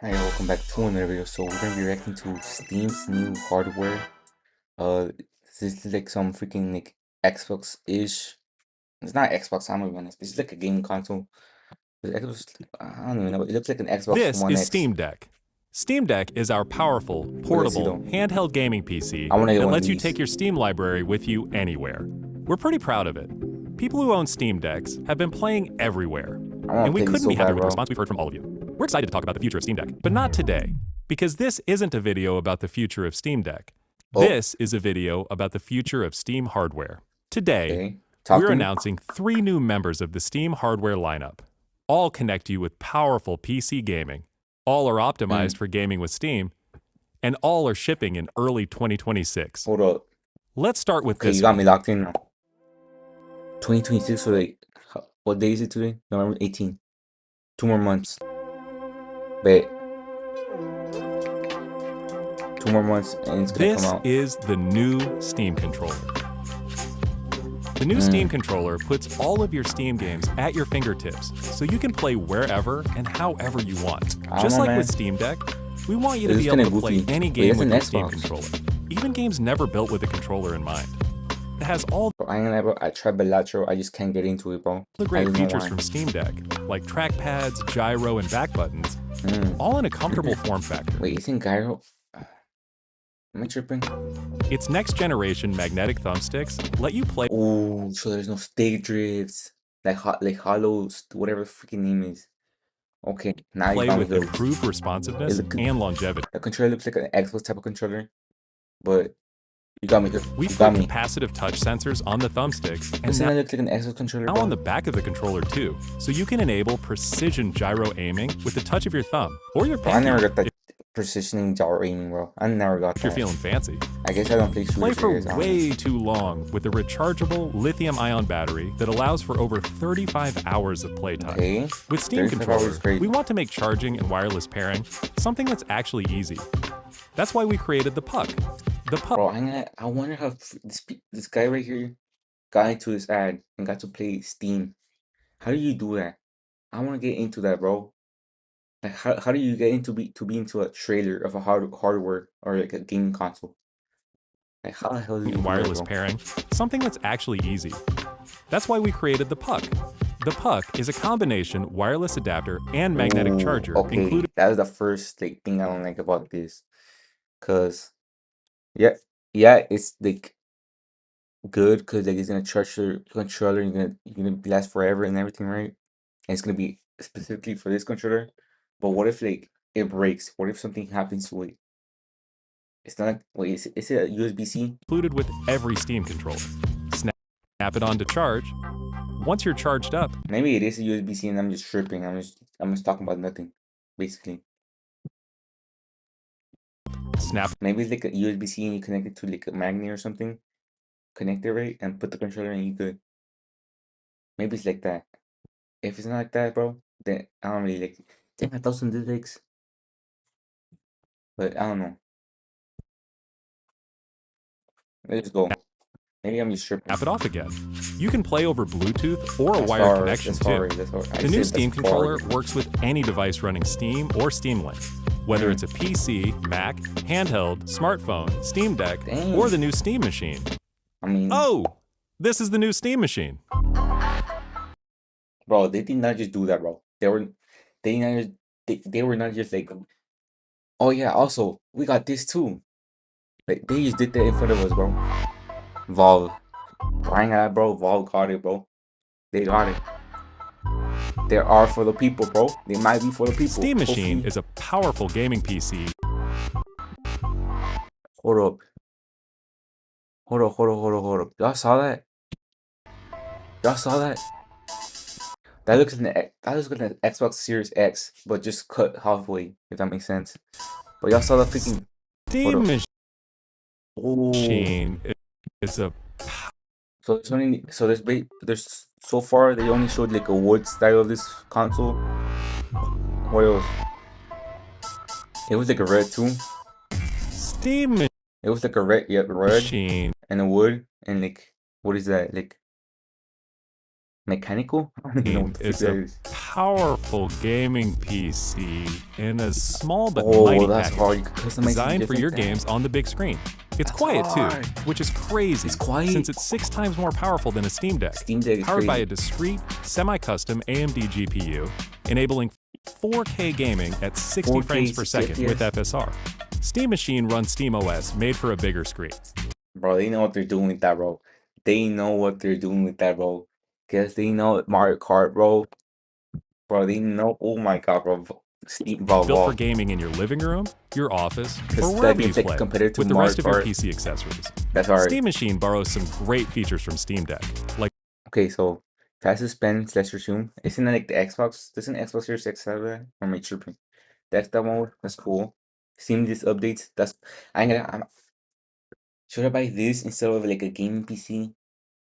Hi, welcome back to another video. So we're gonna be reacting to Steam's new hardware. Uh, this is like some freaking like Xbox-ish. It's not Xbox. I'm gonna be honest. This is like a gaming console. The Xbox, I don't even know. It looks like an Xbox This One is X. Steam Deck. Steam Deck is our powerful, But let's see portable, though. handheld gaming PC I wanna get that one of lets you these. take your Steam library with you anywhere. We're pretty proud of it. People who own Steam Decks have been playing everywhere, I wanna and we play this couldn't so be happier bad, with the bro. response we've heard from all of you. We're excited to talk about the future of Steam Deck, but not today, because this isn't a video about the future of Steam Deck. Oh, This is a video about the future of Steam hardware. Today, okay. Talk we're to me. announcing 3 new members of the Steam hardware lineup. All connect you with powerful PC gaming. All are optimized for gaming with Steam, and all are shipping in early 2026. Hold up. Let's start with Okay, you this got me one. locked in now. 2026. So like, what day is it today? November 18. 2 more months. Bet. 2 more months and it's gonna come This out. is the new Steam controller. The new Steam controller puts all of your Steam games at your fingertips, so you can play wherever and however you want. I don't Just know, like man. with Steam Deck, we want you to It be looks able kinda to play goofy. any Wait, game that's with an your Steam Xbox. controller, even games never built with a controller in mind. It has all Bro, I ain't gonna lie, bro. I tried Balatro. I just can't get into it, bro. the I great don't know features why. from Steam Deck, like trackpads, gyro, and back buttons, all in a comfortable form factor. Wait, isn't Gyro? Am I tripping? Its next generation magnetic thumbsticks let you play Oh, so there's no stick drifts. Like hollows, whatever the freaking name is. Okay, now you got me with hooked. improved It responsiveness look, and longevity. the controller looks like an Xbox type of controller, but you got me hooked. We've You put got me. capacitive touch sensors on the thumbsticks and Doesn't that look like an Xbox controller, now on the bro? back of the controller too, so you can enable precision gyro aiming with the touch of your thumb or your Bro, I never pinky got that precisioning gyro aiming, bro. I never got if you're that. feeling fancy. I guess I don't play Play shooters, I for guess. I don't know. way too long with a rechargeable lithium-ion battery that allows for over 35 hours of playtime. Okay. With Steam 35 controller, hours, great. we want to make charging and wireless pairing something that's actually easy. That's why we created the Puck. The Puck Bro, I wonder how this guy right here got into this ad and got to play Steam. How do you do that? I want to get into that, bro. Like, how do you get into be into a trailer of a hardware or like a gaming console? Like, how the hell do you and do that, wireless bro? pairing something that's actually easy. That's why we created the Puck. The Puck is a combination wireless adapter and magnetic Ooh, charger, okay, including that is the first like thing I don't like about this, cause yeah, yeah, it's like good, cause like it's gonna charge your controller, you're gonna last forever and everything, right? And it's gonna be specifically for this controller. But what if like it breaks? What if something happens to it? It's not like, wait, is it a USB-C? included with every Steam controller. Snap it on to charge. Once you're charged up, Maybe it is a USB-C and I'm just tripping. I'm just talking about nothing, basically. snap Maybe it's like a USB-C and you connect it to like a magnet or something. Connect it right and put the controller and you good. Maybe it's like that. If it's not like that, bro, then I don't really like it. Damn, 1,000 discs. But I don't know. Let's go. Maybe I'm just tripping. it off again. You can play over Bluetooth or a That's wired hard. connection That's too. hard. That's hard. I The new said Steam that's controller hard. works with any device running Steam or Steam Link, whether it's a PC, Mac, handheld, smartphone, Steam Deck, Dang. or the new Steam machine. I mean, Oh, this is the new Steam machine. bro, they did not just do that, bro. They not just, they were not just like, oh yeah, also we got this too. Like they just did that in front of us, bro. Valve, buying that, bro. Valve got it, bro. They got it. They are for the people, bro. They might be for the people. Steam Machine Hopefully. is a powerful gaming PC. Hold up. Hold up, hold up, hold up, hold up. Y'all saw that? Y'all saw that? That looks like an Xbox Series X, but just cut halfway, if that makes sense. But y'all saw the freaking. Hold Steam up. Oh. Machine is a So there's so far they only showed like a wood style of this console. What else? It was like a red too. Steam It was like a red, yeah, red Machine. and a wood and like what is that? Like Mechanical? I don't even know what Steam the freak is that a is. powerful gaming PC in a small but Oh, mighty that's hard. package, You could customize it to designed for your different things. games on the big screen. It's That's quiet too, hard. which is It's crazy quiet. since it's 6 times more powerful than a Steam Deck. Steam Deck is Powered by a crazy. discrete, semi-custom AMD GPU, enabling 4K gaming at 60 frames 4K, per 60 second with FPS. FSR. Steam Machine runs SteamOS, made for a bigger screen. Bro, they know what they're doing with that, bro. They know what they're doing with that, bro. Cause they know Mario Kart, bro. Bro, they know. Oh my god, bro. Steam, bro, Built for bro. gaming in your living room, your office, or Cause that wherever you game's like play, compared to with the Mario rest of your Kart. PC accessories. That's hard. Steam Machine borrows some great features from Steam Deck, like Okay, so fastest spin slash resume. Isn't that like the Xbox? Doesn't Xbox Series X have that? Or am I tripping? That's that one. That's cool. Seamless updates. That's I'm gonna. Should I buy this instead of like a gaming PC?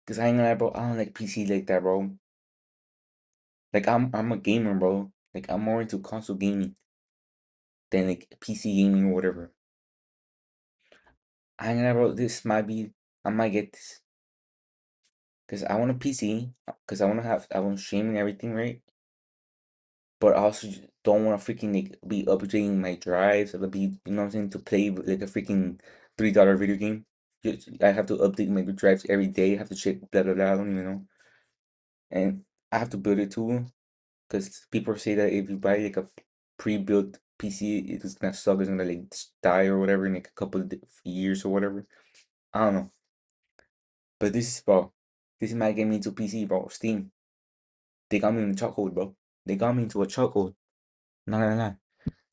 Cause I ain't gonna lie, bro. I don't like PC like that, bro. Like I'm a gamer, bro. Like I'm more into console gaming than like PC gaming or whatever. I ain't gonna lie, bro. This might be. I might get this. Cause I want a PC. Cause I want streaming everything, right? But I also don't want to freaking like be updating my drives or be, you know what I'm saying, to play with, like a freaking $3 video game. I have to update my drives every day. I have to check blah blah blah. I don't even know. And I have to build it too. Because people say that if you buy like a pre-built PC, it's gonna suck. It's gonna like die or whatever in like a couple of years or whatever. I don't know. But this is, bro. This is my game into PC, bro. Steam. They got me in a chokehold, bro. They got me into a chokehold. Not gonna lie.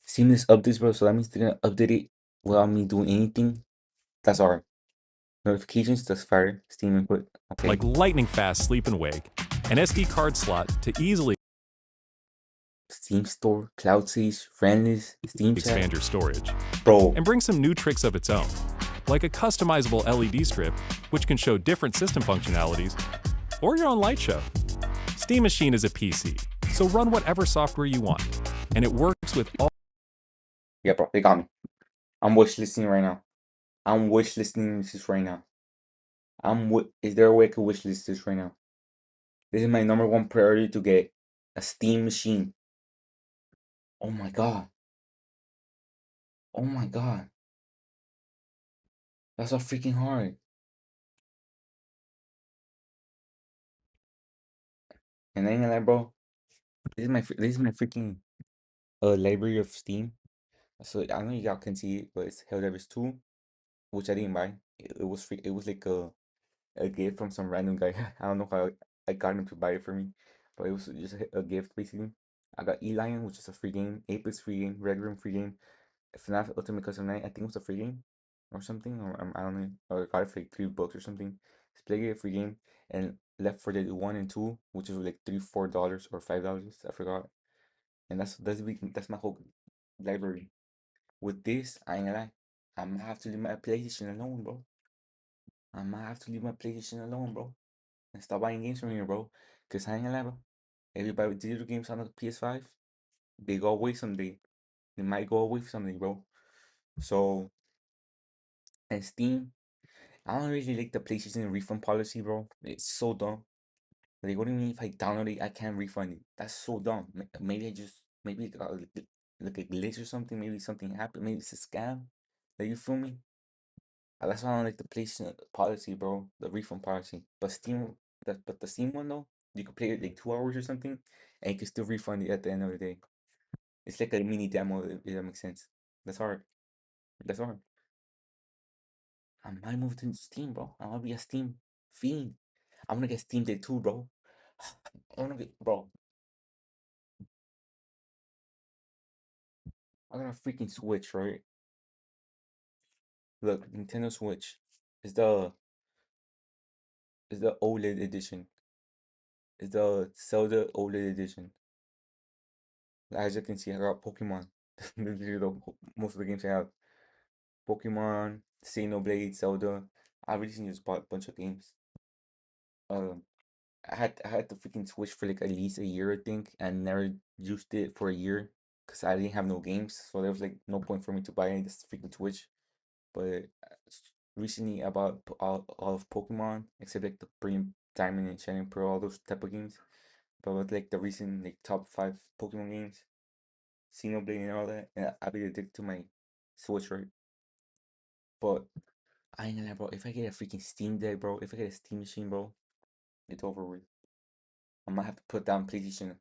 Seamless updates, bro. So that means they're gonna update it without me doing anything. That's alright. Notifications, that's fire. Steam input. Okay. lightning fast sleep and wake, an SD card slot to easily Steam Store, Cloud Sage, Friendless, Steam Chat. expand your storage, Bro, and bring some new tricks of its own, like a customizable LED strip, which can show different system functionalities, or your own light show. Steam Machine is a PC, so run whatever software you want, and it works with all yeah, bro, they got me. I'm wish listing right now. I'm wish listing this right now. Is there a way I could wish list this right now? This is my number one priority to get a Steam machine. Oh my god. Oh my god. That's so freaking hard. And I ain't gonna lie, bro. This is my freaking library of Steam. So I know y'all can see it, but it's Helldivers 2, which I didn't buy. It was free. It was like a gift from some random guy. I don't know how I got him to buy it for me, but it was just a gift basically. I got Elion, which is a free game. Apex free game. Red Room free game. FNAF Ultimate Custom Night, I think it was a free game or something, or I don't know. Or I got it for like $3 or something. Display a free game, and Left 4 Dead 1 and 2, which is like $4 or $5. I forgot. And that's my whole library. With this, I ain't gonna lie. I'm gonna have to leave my PlayStation alone, bro. I'm gonna have to leave my PlayStation alone, bro. And stop buying games from here, bro. Cause I ain't gonna lie, bro. Everybody with digital games on the PS5, they go away someday. They might go away someday, bro. So, and Steam, I don't really like the PlayStation refund policy, bro. It's so dumb. Like, what do you mean if I download it, I can't refund it? That's so dumb. Maybe maybe it got like a glitch or something. Maybe something happened. Maybe it's a scam. Like, you feel me? That's why I don't like the PlayStation policy, bro. The refund policy. But the Steam one though, you could play it like 2 hours or something, and you can still refund it at the end of the day. It's like a mini demo, if that makes sense. That's hard. That's hard. I might move to Steam, bro. I wanna be a Steam fiend. I'm gonna get Steam Day too, bro. I wanna get, bro. I got a freaking Switch, right? Look, Nintendo Switch is the OLED edition. Is the Zelda OLED edition. As you can see, I got Pokemon. Literally most of the games I have. Pokemon, Xenoblade, Zelda. I recently just bought a bunch of games. Um, I had the freaking Switch for like at least a year, I think, and never used it for a year because I didn't have no games. So there was like no point for me to buy this freaking Switch. But recently I bought all of Pokemon except like the premium Diamond and Shining Pearl, all those type of games. But with like the recent like top 5 Pokemon games, Xenoblade and all that, and I'll be addicted to my Switch, right? But I ain't gonna lie, bro. If I get a freaking Steam Deck, bro, if I get a Steam machine, bro, it's over with. I might have to put down PlayStation.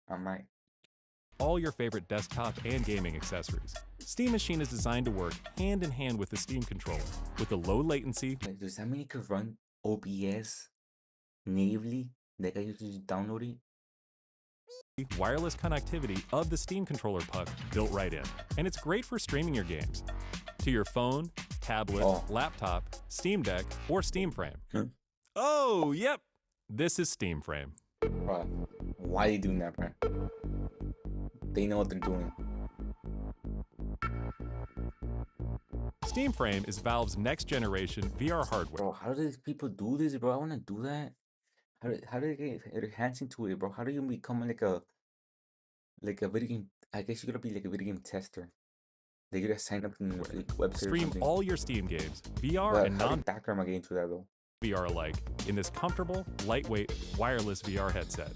I might. All your favorite desktop and gaming accessories. Steam Machine is designed to work hand in hand with the Steam controller with the low latency. Like, does that mean it could run OBS natively? Like I used to just download it? Wireless connectivity of the Steam controller puck built right in. And it's great for streaming your games to your phone, tablet, laptop, Steam Deck, or Steam Frame. Oh, yep. This is Steam Frame. Bro, why are you doing that, bro? They know what they're doing. Steam Frame is Valve's next generation VR hardware. Bro, how do these people do this, bro? I want to do that. How do they get their hands into it, bro? How do you become like a video game? I guess you gotta be like a video game tester. They gotta sign up in the website or Stream something. all your Steam games, VR But and how non the background am I getting to that though? VR alike, in this comfortable, lightweight, wireless VR headset.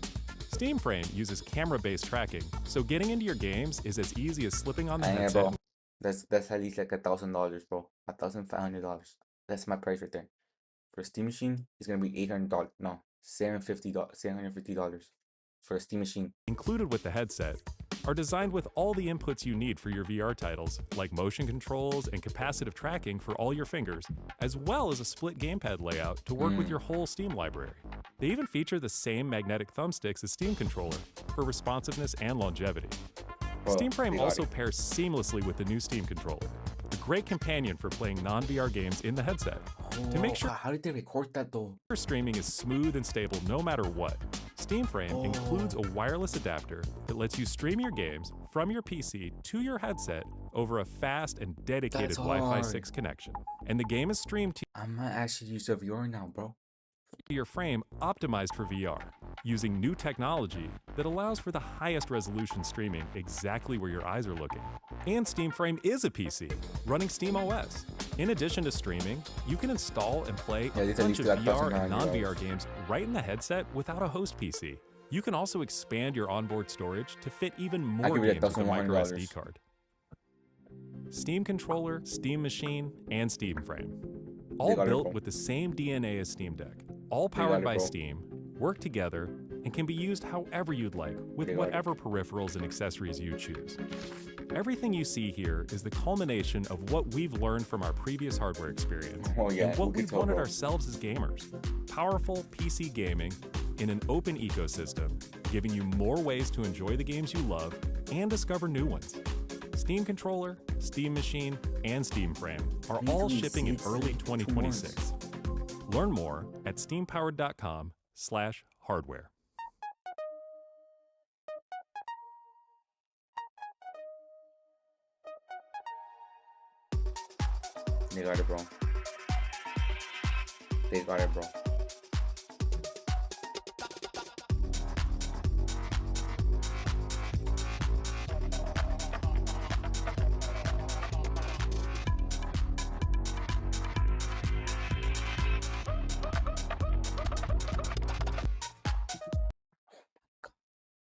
Steam Frame uses camera-based tracking, so getting into your games is as easy as slipping on the headset. Bro. That's at least like $1,000, bro. $1,500. That's my price right there. For a Steam machine, it's gonna be $800. No, $750 for a Steam machine. Included with the headset are designed with all the inputs you need for your VR titles, like motion controls and capacitive tracking for all your fingers, as well as a split gamepad layout to work with your whole Steam library. They even feature the same magnetic thumbsticks as Steam controller for responsiveness and longevity. Steam Frame also pairs seamlessly with the new Steam controller, a great companion for playing non-VR games in the headset. To make sure how did they record that though? your streaming is smooth and stable no matter what, Steam Frame includes a wireless adapter that lets you stream your games from your PC to your headset over a fast and dedicated Wi-Fi 6 connection. And the game is streamed to I might actually use a VR now, bro. your frame optimized for VR, using new technology that allows for the highest resolution streaming exactly where your eyes are looking. And Steam Frame is a PC, running Steam OS. In addition to streaming, you can install and play a bunch of VR and non-VR games right in the headset without a host PC. You can also expand your onboard storage to fit even more games with a micro SD card. Steam controller, Steam machine, and Steam Frame. All built with the same DNA as Steam Deck. All powered by Steam, work together, and can be used however you'd like with whatever peripherals and accessories you choose. Everything you see here is the culmination of what we've learned from our previous hardware experience and what we've wanted ourselves as gamers. Powerful PC gaming in an open ecosystem, giving you more ways to enjoy the games you love and discover new ones. Steam Controller, Steam Machine, and Steam Frame are all shipping in early 2026. Learn more at steampowered.com/hardware. They got it, bro. They got it, bro.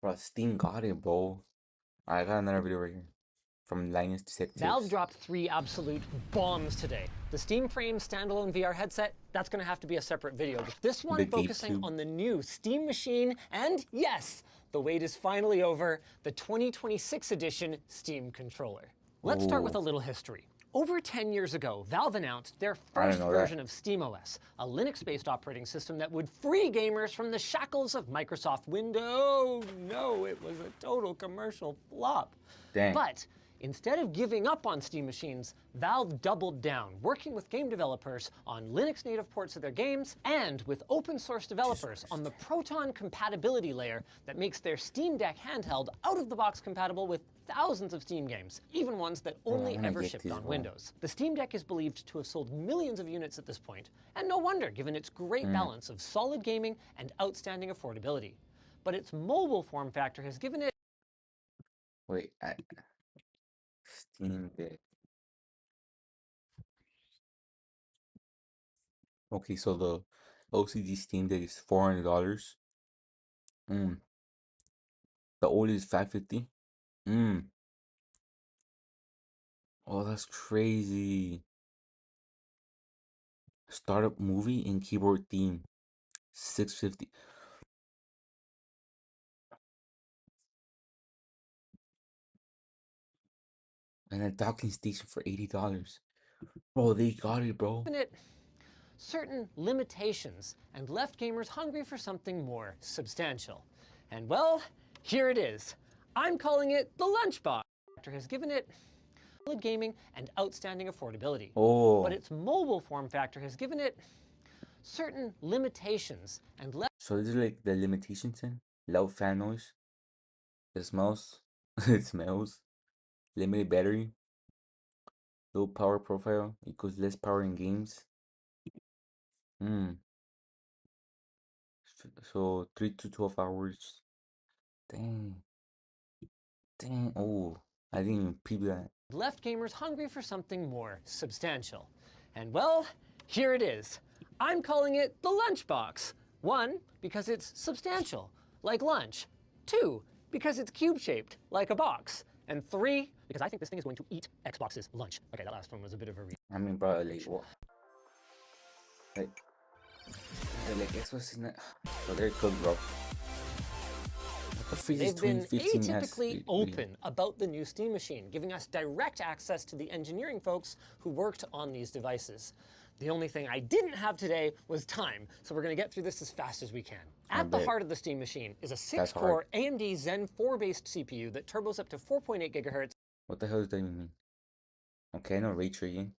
Bro, Steam got it, bro. I got another video right here from Linus to Valve dropped 3 absolute bombs today. The Steam Frame standalone VR headset, that's going to have to be a separate video. But this one focusing on the new Steam Machine, and yes, the wait is finally over, the 2026 edition Steam controller. Let's start with a little history. Over 10 years ago, Valve announced their first version of SteamOS, a Linux-based operating system that would free gamers from the shackles of Microsoft Windows. No, it was a total commercial flop. Dang. But instead of giving up on Steam machines, Valve doubled down, working with game developers on Linux-native ports of their games and with open-source developers on the Proton compatibility layer that makes their Steam Deck handheld out-of-the-box compatible with thousands of Steam games, even ones that only ever shipped on Windows. The Steam Deck is believed to have sold millions of units at this point, and no wonder given its great balance of solid gaming and outstanding affordability. But its mobile form factor has given it Steam Deck. Okay, so OCD Steam Deck is $400. The OLED is $550. Oh, that's crazy. Startup movie and keyboard theme, $650. And a docking station for $80. Bro, they got it, bro. It certain limitations and left gamers hungry for something more substantial. And well, here it is. I'm calling it the Lunchbox. Has given it solid gaming and outstanding affordability. Oh, But its mobile form factor has given it certain limitations and left. so this is like the limitations in loud fan noise. It smells. It smells. Limited battery. Low power profile equals less power in games. So 3 to 12 hours. Dang. Dang. Oh, I didn't even peep that. Left gamers hungry for something more substantial. And well, here it is. I'm calling it the Lunchbox. 1, because it's substantial, like lunch. 2, because it's cube-shaped, like a box. And 3, because I think this thing is going to eat Xbox's lunch. Okay, that last one was a bit of a reach. I mean, bro, like, what? Like Xbox is not. So they're cooked, bro. They've been atypically open about the new Steam machine, giving us direct access to the engineering folks who worked on these devices. The only thing I didn't have today was time, so we're going to get through this as fast as we can. At the heart of the Steam machine is a 6-core AMD Zen 4-based CPU that turbos up to 4.8 gigahertz. What the hell does that even mean? Okay, no ray tracing.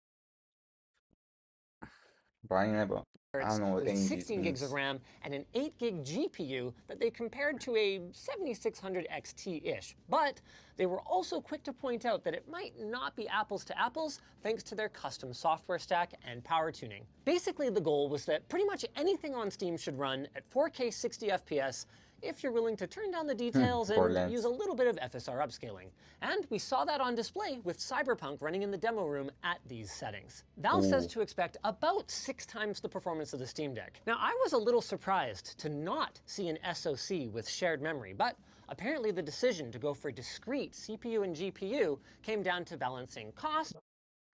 Brian, bro. I don't know what With 16 gigs of RAM and an 8 gig GPU that they compared to a 7600 XT-ish. But they were also quick to point out that it might not be apples to apples thanks to their custom software stack and power tuning. Basically, the goal was that pretty much anything on Steam should run at 4K 60 FPS if you're willing to turn down the details and use a little bit of FSR upscaling. And we saw that on display with Cyberpunk running in the demo room at these settings. Valve says to expect about 6 times the performance of the Steam Deck. Now, I was a little surprised to not see an SoC with shared memory, but apparently the decision to go for discrete CPU and GPU came down to balancing cost,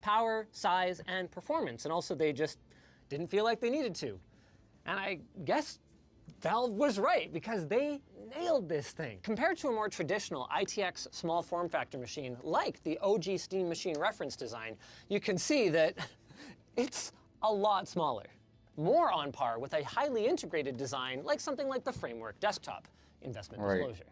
power, size, and performance, and also they just didn't feel like they needed to. And I guess Valve was right, because they nailed this thing. Compared to a more traditional ITX small form factor machine like the OG Steam machine reference design, you can see that it's a lot smaller. More on par with a highly integrated design like something like the Framework Desktop. Investment disclosure.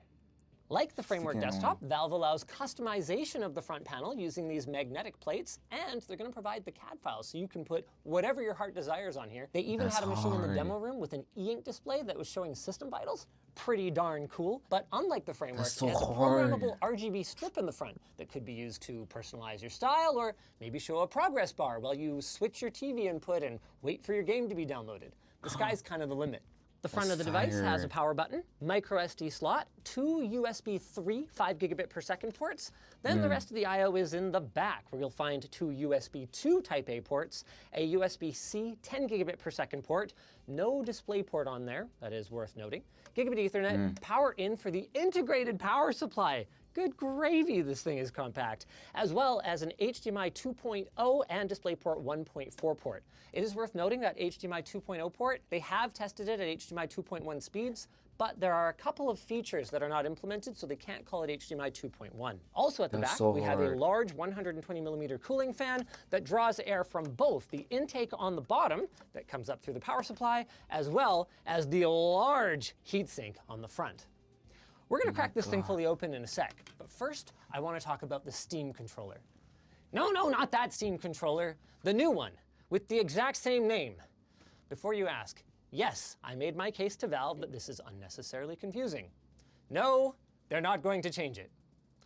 Like the Framework Desktop, Valve allows customization of the front panel using these magnetic plates, and they're going to provide the CAD files so you can put whatever your heart desires on here. They even had a machine in the demo room with an e-ink display that was showing system vitals. Pretty darn cool. But unlike the Framework, it has a programmable RGB strip in the front that could be used to personalize your style or maybe show a progress bar while you switch your TV input and wait for your game to be downloaded. The sky's kind of the limit. The front of the device has a power button, micro SD slot, 2 USB 3 5 gigabit per second ports. Then the rest of the I/O is in the back, where you'll find 2 USB 2 Type A ports, a USB-C 10 gigabit per second port, no display port on there, that is worth noting, gigabit Ethernet, power in for the integrated power supply. Good gravy, this thing is compact, as well as an HDMI 2.0 and DisplayPort 1.4 port. It is worth noting that HDMI 2.0 port, they have tested it at HDMI 2.1 speeds, but there are a couple of features that are not implemented, so they can't call it HDMI 2.1. Also at the back, we have a large 120mm cooling fan that draws air from both the intake on the bottom that comes up through the power supply, as well as the large heatsink on the front. We're going to crack this thing fully open in a sec, but first I want to talk about the Steam controller. No, not that Steam controller, the new one, with the exact same name. Before you ask, yes, I made my case to Valve that this is unnecessarily confusing. No, they're not going to change it.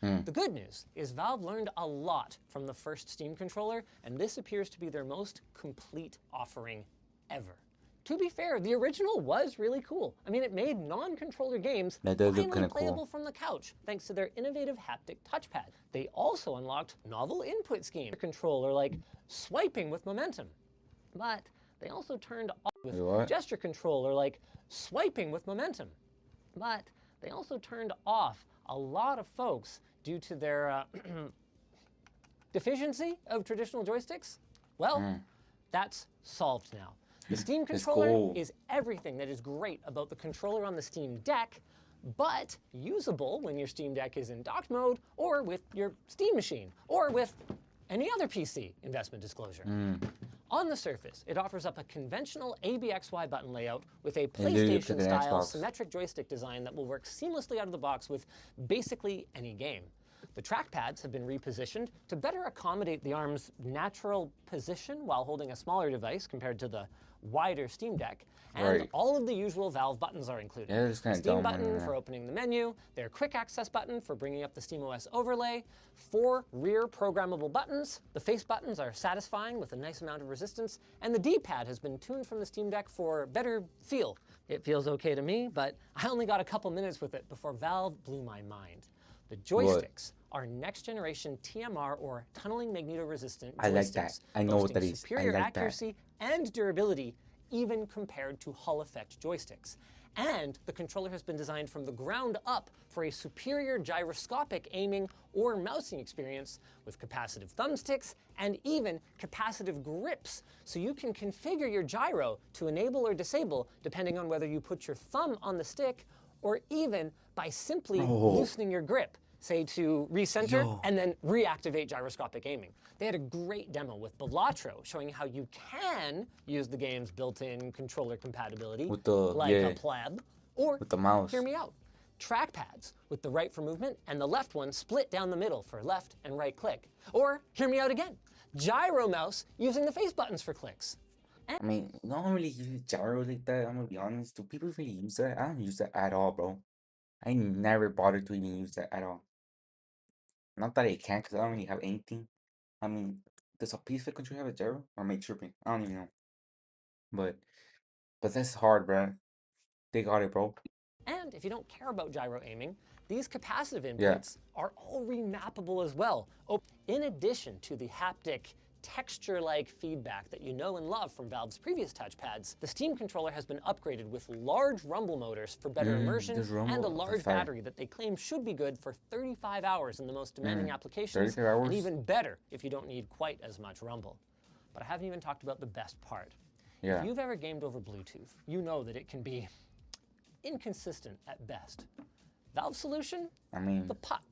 The good news is Valve learned a lot from the first Steam controller, and this appears to be their most complete offering ever. To be fair, the original was really cool. I mean, it made non-controller games finally playable from the couch, thanks to their innovative haptic touchpad. They also unlocked novel input schemes, controller like swiping with momentum. But they also turned off with gesture control or like swiping with momentum. But they also turned off a lot of folks due to their deficiency of traditional joysticks. Well, that's solved now. The Steam controller is everything that is great about the controller on the Steam Deck, but usable when your Steam Deck is in docked mode, or with your Steam machine, or with any other PC, investment disclosure. On the surface, it offers up a conventional ABXY button layout with a PlayStation-style symmetric joystick design that will work seamlessly out of the box with basically any game. The trackpads have been repositioned to better accommodate the arm's natural position while holding a smaller device compared to the wider Steam Deck, and all of the usual Valve buttons are included. Yeah, it's kind of Steam button for opening the menu, their quick access button for bringing up the SteamOS overlay, 4 rear programmable buttons, the face buttons are satisfying with a nice amount of resistance, and the D-pad has been tuned from the Steam Deck for better feel. It feels okay to me, but I only got a couple minutes with it before Valve blew my mind. The joysticks are next generation TMR or tunneling magneto-resistant joysticks. I like that. I know what that is. Superior accuracy and durability even compared to Hall effect joysticks. And the controller has been designed from the ground up for a superior gyroscopic aiming or mousing experience with capacitive thumbsticks and even capacitive grips, so you can configure your gyro to enable or disable depending on whether you put your thumb on the stick or even by simply loosening your grip, say to recenter and then reactivate gyroscopic aiming. They had a great demo with Balatro showing how you can use the game's built-in controller compatibility with the, like a pleb, or with the mouse. Hear me out. Trackpads with the right for movement and the left one split down the middle for left and right click. Or, hear me out again, gyro mouse using the face buttons for clicks. I mean, no one really uses gyro like that, I'm gonna be honest. Do people really use that? I don't use that at all, bro. I never bothered to even use that at all. Not that I can't, because I don't really have anything. I mean, does a PS5 controller have a gyro? Or am I tripping? I don't even know. But that's hard, bro. They got it, bro. And if you don't care about gyro aiming, these capacitive inputs are all remappable as well. In addition to the haptic texture-like feedback that you know and love from Valve's previous touchpads, the Steam controller has been upgraded with large rumble motors for better immersion and a large battery that they claim should be good for 35 hours in the most demanding applications, and even better if you don't need quite as much rumble. But I haven't even talked about the best part. If you've ever gamed over Bluetooth, you know that it can be inconsistent at best. Valve's solution? The puck.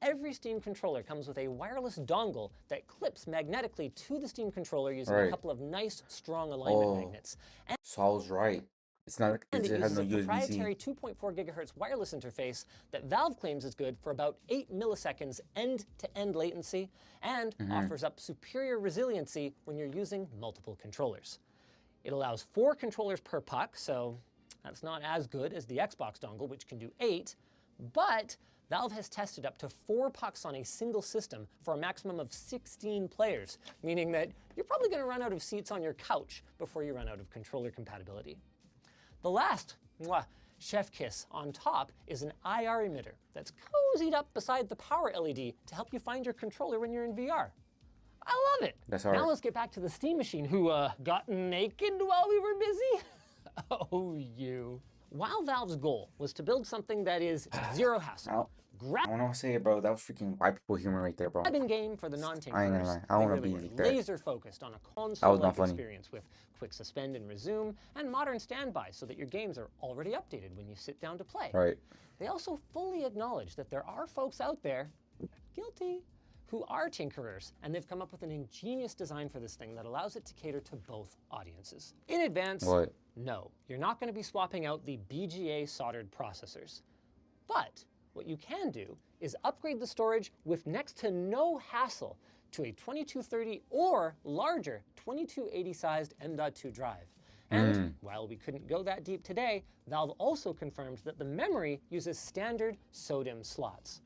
Every Steam controller comes with a wireless dongle that clips magnetically to the Steam controller using a couple of nice, strong alignment magnets. And so I was right. It's not like it uses a proprietary 2.4 gigahertz wireless interface that Valve claims is good for about 8 milliseconds end-to-end latency and offers up superior resiliency when you're using multiple controllers. It allows 4 controllers per puck, so that's not as good as the Xbox dongle, which can do 8, but Valve has tested up to 4 pucks on a single system for a maximum of 16 players, meaning that you're probably going to run out of seats on your couch before you run out of controller compatibility. The last chef kiss on top is an IR emitter that's cozied up beside the power LED to help you find your controller when you're in VR. I love it. That's hard. Now let's get back to the Steam machine who got naked while we were busy. Oh, you. While Valve's goal was to build something that is zero hassle, I want to say it, bro. That was freaking white people humor right there, bro. Grab in game for the I ain't gonna lie. I want to be like that. Laser focused on a console-like experience with quick suspend and resume and modern standby so that your games are already updated when you sit down to play. Right. They also fully acknowledge that there are folks out there, guilty, who are tinkerers, and they've come up with an ingenious design for this thing that allows it to cater to both audiences. In advance, no, you're not going to be swapping out the BGA soldered processors. But what you can do is upgrade the storage with next to no hassle to a 2230 or larger 2280 sized M.2 drive. And while we couldn't go that deep today, Valve also confirmed that the memory uses standard SODIMM slots.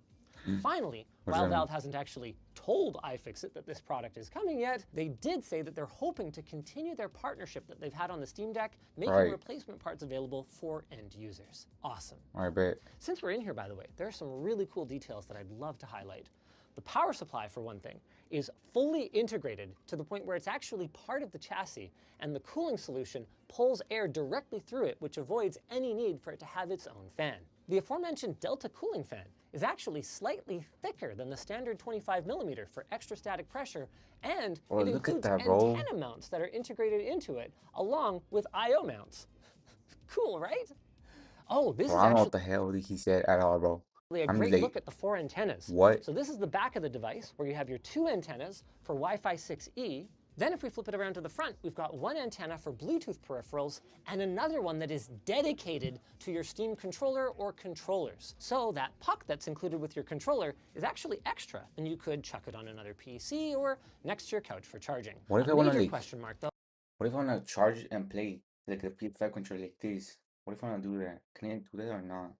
Finally, while Valve hasn't actually told iFixit that this product is coming yet, they did say that they're hoping to continue their partnership that they've had on the Steam Deck, making replacement parts available for end users. Awesome. I bet. Since we're in here, by the way, there are some really cool details that I'd love to highlight. The power supply, for one thing, is fully integrated to the point where it's actually part of the chassis, and the cooling solution pulls air directly through it, which avoids any need for it to have its own fan. The aforementioned Delta cooling fan is actually slightly thicker than the standard 25mm for extra static pressure, and it includes antenna mounts that are integrated into it, along with I/O mounts. Cool, right? Oh, this is I don't know what the hell he said at all, bro. a great look at the 4 antennas. What? So this is the back of the device where you have your 2 antennas for Wi-Fi 6E. Then if we flip it around to the front, we've got 1 antenna for Bluetooth peripherals and another one that is dedicated to your Steam controller or controllers. So that puck that's included with your controller is actually extra, and you could chuck it on another PC or next to your couch for charging. What if I want to question mark though? What if I want to charge it and play like a PS5 controller like this? What if I want to do that? Can I do that or not?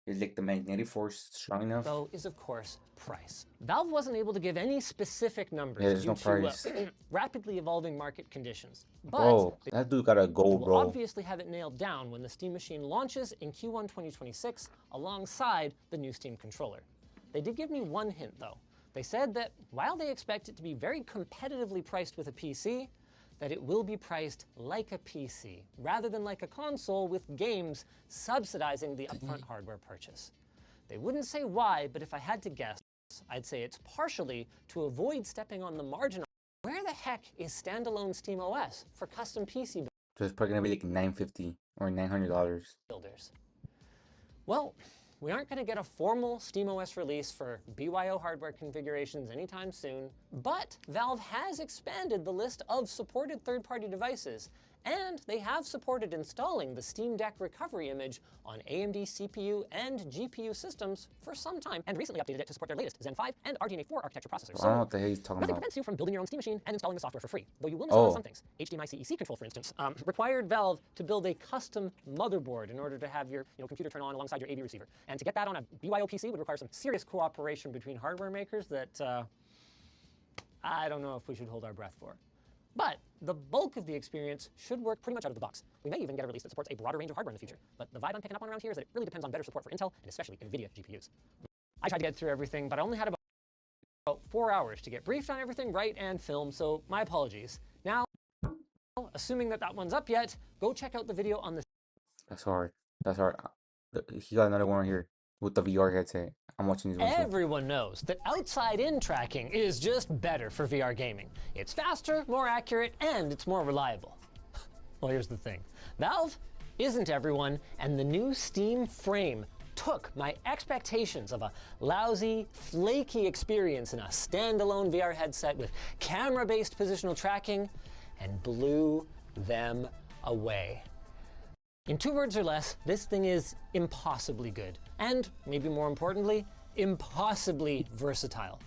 Is like the magnetic force strong enough? Though is of course price. Valve wasn't able to give any specific numbers due to rapidly evolving market conditions. But bro, that dude gotta go, bro. We'll obviously have it nailed down when the Steam Machine launches in Q1 2026 alongside the new Steam controller. They did give me one hint though. They said that while they expect it to be very competitively priced with a PC, that it will be priced like a PC, rather than like a console with games subsidizing the upfront hardware purchase. They wouldn't say why, but if I had to guess, I'd say it's partially to avoid stepping on the margin. Where the heck is standalone SteamOS for custom PC builders? So it's probably gonna be like $950 or $900. Well, we aren't going to get a formal SteamOS release for BYO hardware configurations anytime soon, but Valve has expanded the list of supported third-party devices, and they have supported installing the Steam Deck recovery image on AMD CPU and GPU systems for some time, and recently updated it to support their latest Zen 5 and RDNA 4 architecture processors. I don't know what the hell he's talking nothing about. prevents you from building your own Steam machine and installing the software for free, though you will miss out on some things. HDMI CEC control, for instance, required Valve to build a custom motherboard in order to have your computer turn on alongside your AV receiver. And to get that on a BYO PC would require some serious cooperation between hardware makers that I don't know if we should hold our breath for. But the bulk of the experience should work pretty much out of the box. We may even get a release that supports a broader range of hardware in the future. But the vibe I'm picking up on around here is that it really depends on better support for Intel and especially NVIDIA GPUs. I tried to get through everything, but I only had about 4 hours to get briefed on everything, write, and film, so my apologies. Now, assuming that one's up yet, go check out the video on the... That's hard. That's hard. He got another one here with the VR headset. I'm watching these ones too. Everyone knows that outside-in tracking is just better for VR gaming. It's faster, more accurate, and it's more reliable. Well, here's the thing. Valve isn't everyone, and the new Steam Frame took my expectations of a lousy, flaky experience in a standalone VR headset with camera-based positional tracking and blew them away. In 2 words or less, this thing is impossibly good. And, maybe more importantly, impossibly versatile.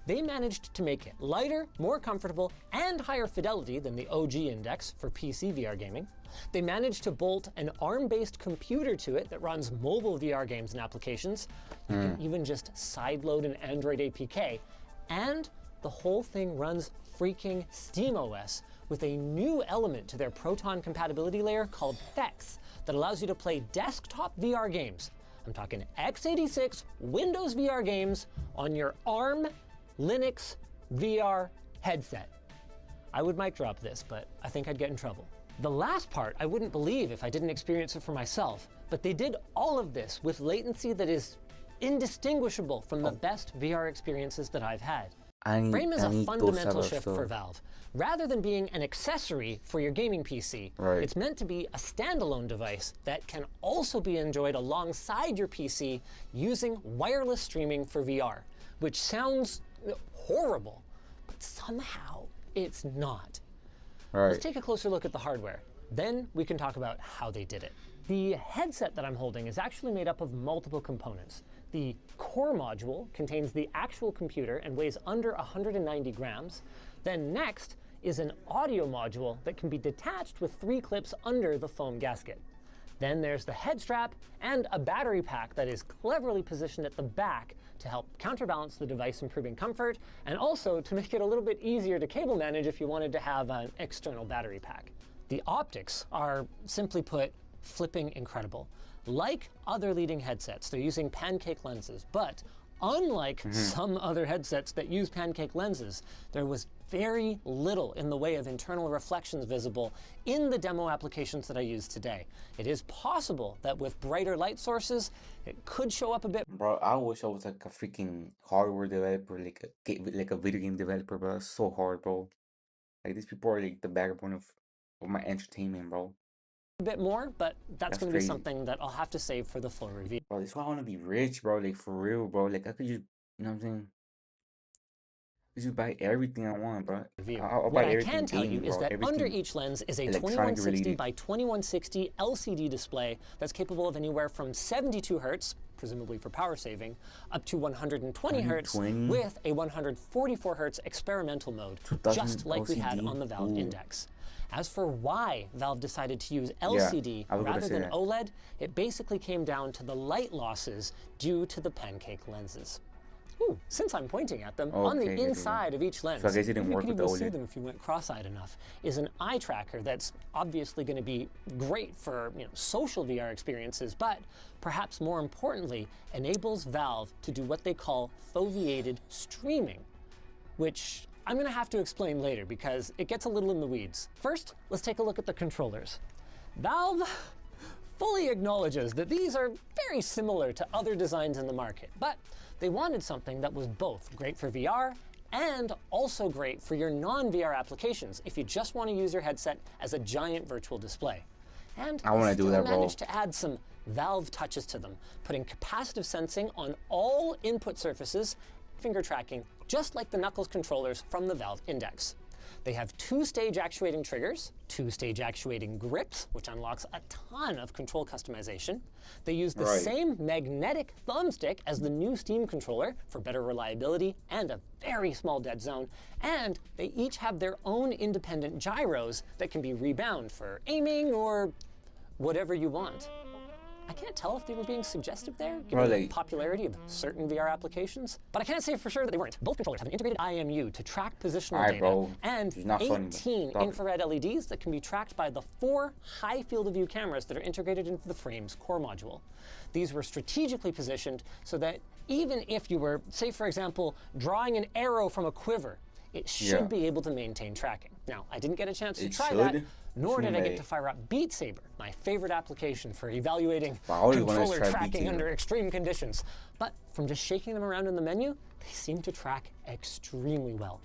They managed to make it lighter, more comfortable, and higher fidelity than the OG Index for PC VR gaming. They managed to bolt an ARM-based computer to it that runs mobile VR games and applications. You can even just sideload an Android APK. And the whole thing runs freaking SteamOS with a new element to their Proton compatibility layer called FEX that allows you to play desktop VR games. I'm talking x86 Windows VR games on your ARM Linux VR headset. I would mic drop this, but I think I'd get in trouble. The last part I wouldn't believe if I didn't experience it for myself, but they did all of this with latency that is indistinguishable from the best VR experiences that I've had. Frame is a fundamental shift for Valve. Rather than being an accessory for your gaming PC, it's meant to be a standalone device that can also be enjoyed alongside your PC using wireless streaming for VR, which sounds horrible, but somehow it's not. Let's take a closer look at the hardware. Then we can talk about how they did it. The headset that I'm holding is actually made up of multiple components. The core module contains the actual computer and weighs under 190 grams. Then next is an audio module that can be detached with 3 clips under the foam gasket. Then there's the head strap and a battery pack that is cleverly positioned at the back to help counterbalance the device, improving comfort, and also to make it a little bit easier to cable manage if you wanted to have an external battery pack. The optics are, simply put, flipping incredible. Like other leading headsets, they're using pancake lenses, but Unlike some other headsets that use pancake lenses, there was very little in the way of internal reflections visible in the demo applications that I use today. It is possible that with brighter light sources, it could show up a bit. Bro, I wish I was like a freaking hardware developer, like a video game developer, bro. That's so hard, bro. Like these people are like the backbone of my entertainment, bro. A bit more, but that's going to be crazy. something that I'll have to save for the full review. Bro, this is why I want to be rich, bro. Like for real, bro. Like I could just, you know what I'm saying? Just buy everything I want, bro. I'll What buy I everything can tell you gaming, is bro. that under each lens is a electronic 2160 related. by 2160 LCD display that's capable of anywhere from 72 hertz, presumably for power saving, up to 120 hertz 120? with a 144 hertz experimental mode, just like we had LCD? on the Valve Ooh. Index. As for why Valve decided to use LCD I was gonna rather say than that. OLED, it basically came down to the light losses due to the pancake lenses. Ooh, since I'm pointing at them, on the Okay, inside of each lens, So I guess it didn't you work could with the even see OLED. them if you went cross-eyed enough, is an eye tracker that's obviously going to be great for social VR experiences, but perhaps more importantly, enables Valve to do what they call foveated streaming, which I'm going to have to explain later because it gets a little in the weeds. First, let's take a look at the controllers. Valve fully acknowledges that these are very similar to other designs in the market, but they wanted something that was both great for VR and also great for your non-VR applications if you just want to use your headset as a giant virtual display. And I wanna do still that, bro. managed to add some Valve touches to them, putting capacitive sensing on all input surfaces, finger tracking, just like the Knuckles controllers from the Valve Index. They have two-stage actuating triggers, two-stage actuating grips, which unlocks a ton of control customization. They use the same magnetic thumbstick as the new Steam controller for better reliability and a very small dead zone. And they each have their own independent gyros that can be rebound for aiming or whatever you want. I can't tell if they were being suggestive there, given the popularity of certain VR applications, but I can't say for sure that they weren't. Both controllers have an integrated IMU to track positional data and 18 infrared LEDs that can be tracked by the 4 high field of view cameras that are integrated into the frame's core module. These were strategically positioned so that even if you were, say for example, drawing an arrow from a quiver, it should be able to maintain tracking. Now, I didn't get a chance to try that, nor did I get to fire up Beat Saber, my favorite application for evaluating controller tracking under extreme conditions. But from just shaking them around in the menu, they seem to track extremely well.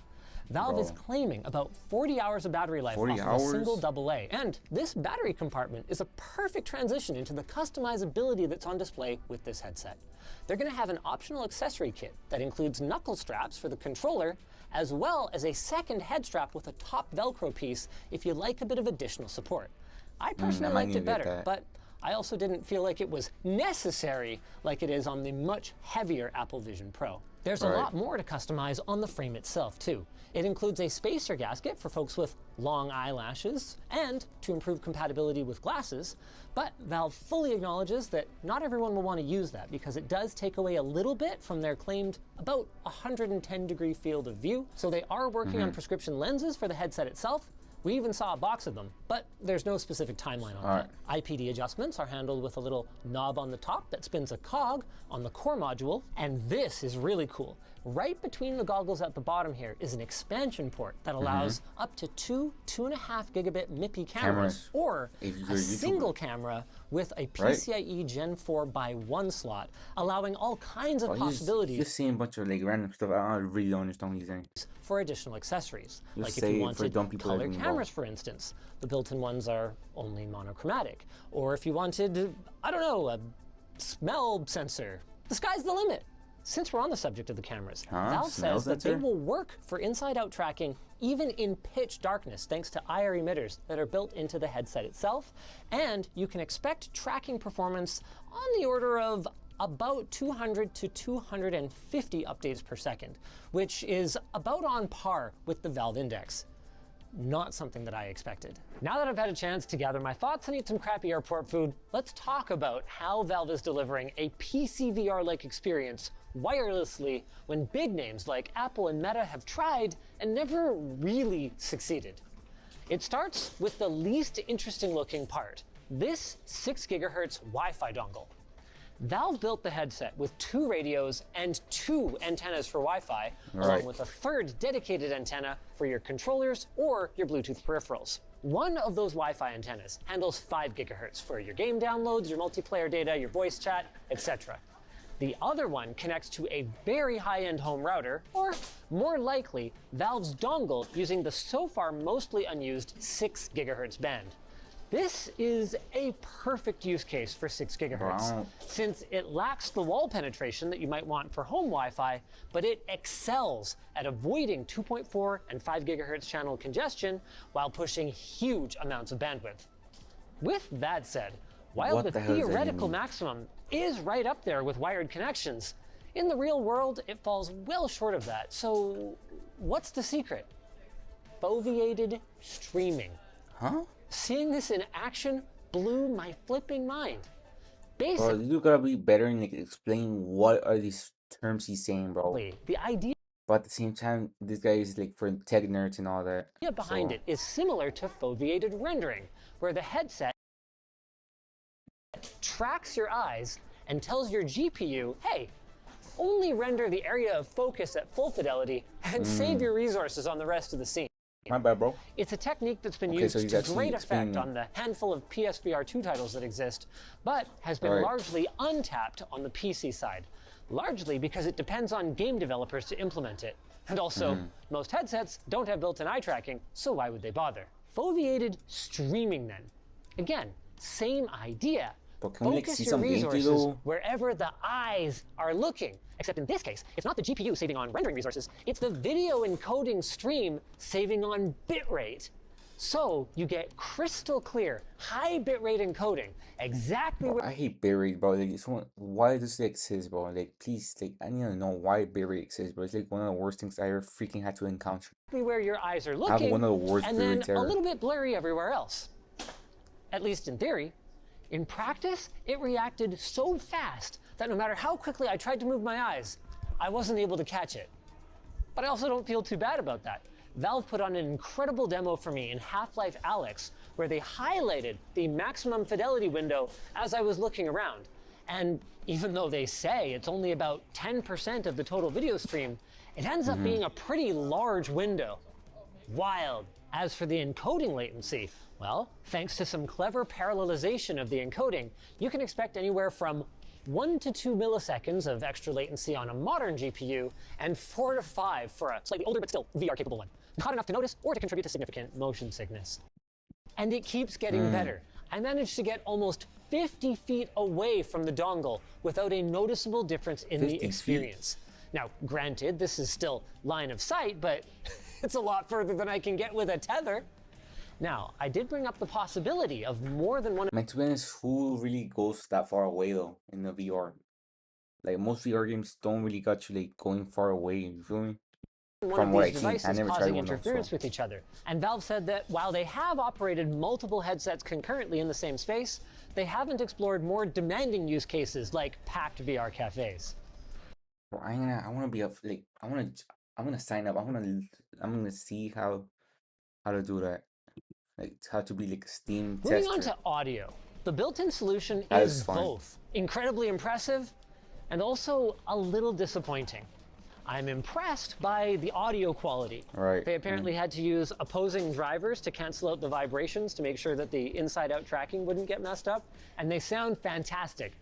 Valve is claiming about 40 hours of battery life off of a single AA, and this battery compartment is a perfect transition into the customizability that's on display with this headset. They're going to have an optional accessory kit that includes knuckle straps for the controller, as well as a second head strap with a top Velcro piece if you like a bit of additional support. I personally liked it better, but I also didn't feel like it was necessary like it is on the much heavier Apple Vision Pro. There's a lot more to customize on the frame itself, too. It includes a spacer gasket for folks with long eyelashes and to improve compatibility with glasses, but Valve fully acknowledges that not everyone will want to use that because it does take away a little bit from their claimed about 110-degree field of view. So they are working on prescription lenses for the headset itself. We even saw a box of them, but there's no specific timeline on that. IPD adjustments are handled with a little knob on the top that spins a cog on the core module, and this is really cool. Right between the goggles at the bottom here is an expansion port that allows up to 2.5 gigabit MIPI cameras, or a single camera with a PCIe Gen 4 by 1 slot, allowing all kinds of possibilities. You're seeing a bunch of like random stuff. I really don't understand what you're saying. For additional accessories, like if you wanted color cameras, for instance. The built-in ones are only monochromatic. Or if you wanted, I don't know, a smell sensor. The sky's the limit. Since we're on the subject of the cameras, Valve says that they will work for inside-out tracking even in pitch darkness thanks to IR emitters that are built into the headset itself, and you can expect tracking performance on the order of about 200 to 250 updates per second, which is about on par with the Valve Index. Not something that I expected. Now that I've had a chance to gather my thoughts and eat some crappy airport food, let's talk about how Valve is delivering a PC VR-like experience wirelessly when big names like Apple and Meta have tried and never really succeeded. It starts with the least interesting looking part, this 6 gigahertz Wi-Fi dongle. Valve built the headset with 2 radios and 2 antennas for Wi-Fi, Right. along with a 3rd dedicated antenna for your controllers or your Bluetooth peripherals. One of those Wi-Fi antennas handles 5 gigahertz for your game downloads, your multiplayer data, your voice chat, etc. The other one connects to a very high-end home router, or more likely, Valve's dongle using the so far mostly unused 6 gigahertz band. This is a perfect use case for 6 gigahertz, Wow. since it lacks the wall penetration that you might want for home Wi-Fi, but it excels at avoiding 2.4 and 5 gigahertz channel congestion while pushing huge amounts of bandwidth. With that said, while What the the hell does that theoretical mean? maximum is right up there with wired connections, in the real world it falls well short of that. So what's the secret? Foveated streaming. Huh? Seeing this in action blew my flipping mind. Bro, Basically, you gotta be better in like explaining what are these terms he's saying, bro. the idea But at the same time, this guy is like for tech nerds and all that. behind So, it is similar to foveated rendering, where the headset tracks your eyes and tells your GPU, hey, only render the area of focus at full fidelity and save your resources on the rest of the scene. my bad, bro. It's a technique that's been Okay, used so he's to actually great effect explaining- on the handful of PSVR 2 titles that exist, but has been Right. largely untapped on the PC side, largely because it depends on game developers to implement it. And also, most headsets don't have built-in eye tracking, so why would they bother? Foveated streaming then. Again, same idea. But can we like Focus see your some gameplay resources though? wherever the eyes are looking. Except in this case, it's not the GPU saving on rendering resources, it's the video encoding stream saving on bitrate. So you get crystal clear, high bitrate encoding, exactly Bro, where I hate bitrate, bro. Like, why does it exist, bro? Like, please, like, I need to know why bitrate exists, bro. It's like one of the worst things I ever freaking had to encounter. your eyes are I have looking, one of the worst and then bitrates a ever. little bit blurry everywhere else. At least in theory. In practice, it reacted so fast that no matter how quickly I tried to move my eyes, I wasn't able to catch it. But I also don't feel too bad about that. Valve put on an incredible demo for me in Half-Life Alyx, where they highlighted the maximum fidelity window as I was looking around. And even though they say it's only about 10% of the total video stream, it ends up being a pretty large window. Wild. As for the encoding latency, well, thanks to some clever parallelization of the encoding, you can expect anywhere from 1 to 2 milliseconds of extra latency on a modern GPU, and 4 to 5 for a slightly older but still VR-capable one. Not enough to notice or to contribute to significant motion sickness. And it keeps getting better. I managed to get almost 50 feet away from the dongle without a noticeable difference in 50 the feet? experience. Now, granted, this is still line of sight, but it's a lot further than I can get with a tether. Now, I did bring up the possibility of more than one Man, to be honest, who really goes that far away though in the VR? Like most VR games don't really got you like going far away. You feel me? one From of what these I've seen, I devices never tried causing one though, interference so. with each other. And Valve said that while they have operated multiple headsets concurrently in the same space, they haven't explored more demanding use cases like packed VR cafes. Bro, I wanna be like I'm gonna sign up. I'm gonna see how to do that. Like how to be like a Steam Moving tester. on to audio. The built-in solution That is is fun. both incredibly impressive and also a little disappointing. I'm impressed by the audio quality. Right. They apparently had to use opposing drivers to cancel out the vibrations to make sure that the inside-out tracking wouldn't get messed up, and they sound fantastic.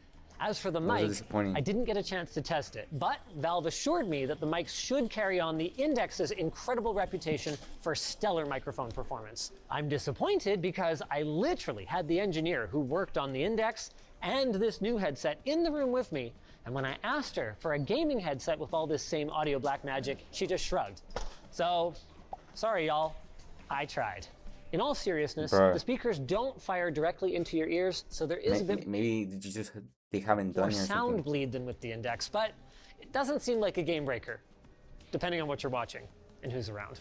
As for the Those are mic, disappointing. I didn't get a chance to test it, but Valve assured me that the mics should carry on the Index's incredible reputation for stellar microphone performance. I'm disappointed because I literally had the engineer who worked on the Index and this new headset in the room with me, and when I asked her for a gaming headset with all this same audio black magic, she just shrugged. So, sorry y'all, I tried. In all seriousness, Bruh. the speakers don't fire directly into your ears, so there is a bit Maybe did you just they haven't done more it or sound something. bleed than with the Index, but it doesn't seem like a game breaker, depending on what you're watching and who's around.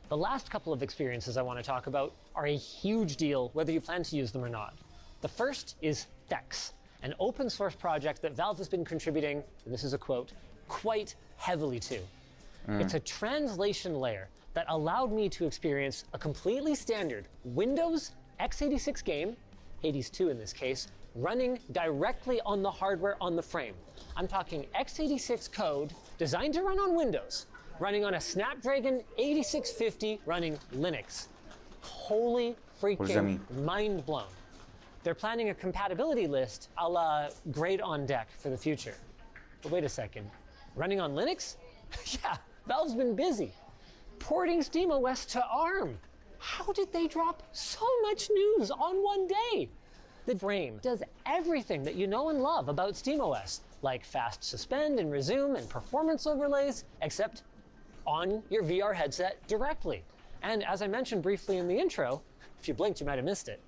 The last couple of experiences I want to talk about are a huge deal whether you plan to use them or not. The first is Thex, an open source project that Valve has been contributing, and this is a quote, quite heavily to. It's a translation layer that allowed me to experience a completely standard Windows x86 game, Hades 2 in this case, running directly on the hardware on the frame. I'm talking x86 code designed to run on Windows, running on a Snapdragon 8650 running Linux. Holy freaking mind blown. They're planning a compatibility list a la Great on Deck for the future. But wait a second, running on Linux? Yeah, Valve's been busy porting SteamOS to ARM. How did they drop so much news on one day? The frame does everything that you know and love about SteamOS, like fast suspend and resume and performance overlays, except on your VR headset directly. And as I mentioned briefly in the intro, if you blinked, you might have missed it.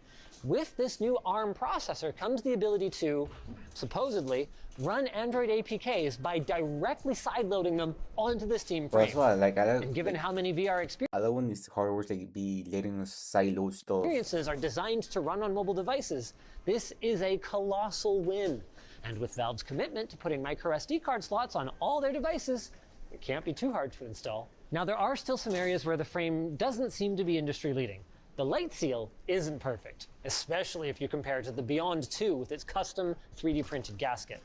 With this new ARM processor comes the ability to, supposedly, run Android APKs by directly sideloading them onto the Steam frame. That's why, like, and given how many VR I love when these hardwares like be letting us sideload stuff. Experiences are designed to run on mobile devices, this is a colossal win. And with Valve's commitment to putting micro SD card slots on all their devices, it can't be too hard to install. Now, there are still some areas where the frame doesn't seem to be industry leading. The light seal isn't perfect, especially if you compare it to the Beyond 2 with its custom 3D printed gasket.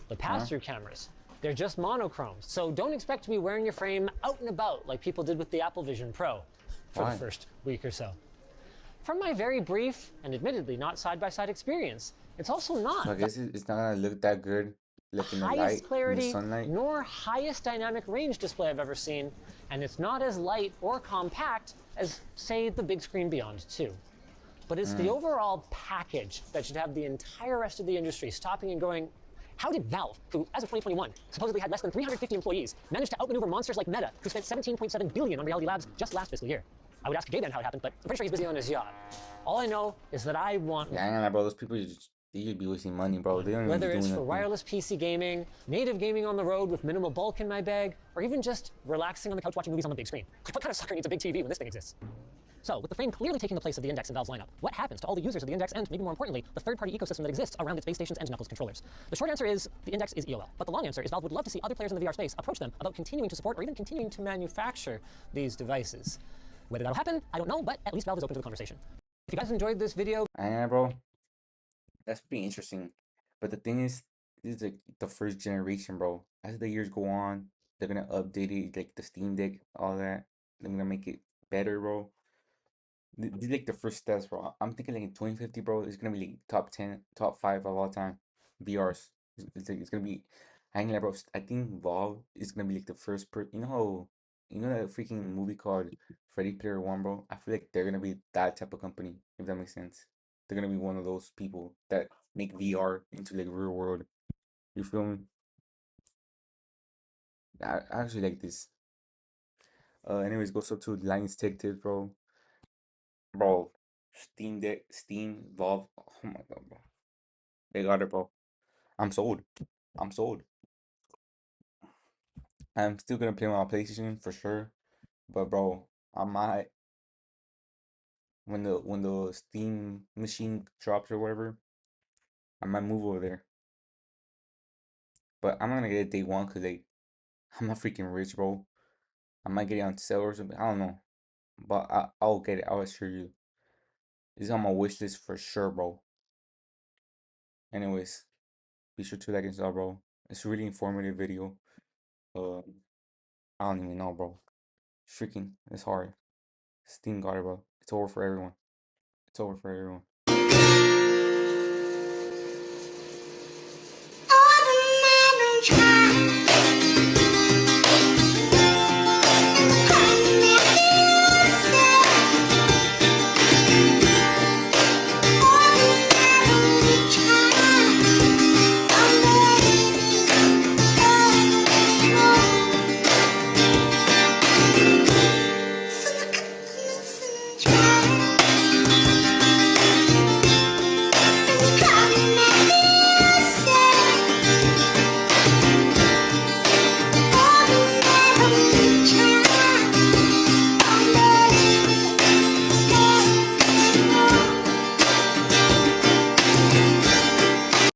The pass-through cameras, they're just monochromes, so don't expect to be wearing your frame out and about like people did with the Apple Vision Pro for the first week or so. From my very brief and admittedly not side-by-side experience, it's also not so I guess it's not gonna look that good looking in the light, clarity, in the sunlight. nor highest dynamic range display I've ever seen, and it's not as light or compact as, say, the big screen Beyond 2. But it's the overall package that should have the entire rest of the industry stopping and going, how did Valve, who, as of 2021, supposedly had less than 350 employees, manage to outmaneuver monsters like Meta, who spent $17.7 billion on Reality Labs just last fiscal year? I would ask Gaben how it happened, but I'm pretty sure he's busy on his yacht. All I know is that I want... Yeah, bro, those people they should be wasting money, bro. They don't Whether even it's do for nothing. wireless PC gaming, native gaming on the road with minimal bulk in my bag, or even just relaxing on the couch watching movies on the big screen. What kind of sucker needs a big TV when this thing exists? So, with the frame clearly taking the place of the Index in Valve's lineup, what happens to all the users of the Index and, maybe more importantly, the third-party ecosystem that exists around its base stations and knuckles controllers? The short answer is the Index is EOL, but the long answer is Valve would love to see other players in the VR space approach them about continuing to support or even continuing to manufacture these devices. Whether that'll happen, I don't know, but at least Valve is open to the conversation. If you guys enjoyed this video... Bro, that's pretty interesting. But the thing is, this is like the first generation, bro. As the years go on, they're gonna update it, like the Steam Deck, all that. They're gonna make it better, bro. This is like the first steps, bro. I'm thinking like in 2050, bro, it's gonna be like top 10, top 5 of all time VRs. It's gonna be, I ain't gonna lie, bro. I think Valve is gonna be like the first you know that freaking movie called Ready Player One, bro? I feel like they're gonna be that type of company, if that makes sense. They're gonna be one of those people that make VR into like real world. You feel me? I actually like this. Anyways, goes up to Lions Tech Tips, bro. Bro, Steam Deck, Steam, Valve. Oh my god, bro. They got it, bro. I'm sold. I'm sold. I'm still gonna play on my PlayStation for sure. But bro, I might when the Steam machine drops or whatever, I might move over there. But I'm not gonna get it day one because like I'm not freaking rich, bro. I might get it on sale or something. I don't know. But I'll get it, I'll assure you. It's on my wish list for sure, bro. Anyways, be sure to like and sub, bro. It's a really informative video. I don't even know, bro. Freaking, it's hard. Steam got it, bro. It's over for everyone. It's over for everyone. All the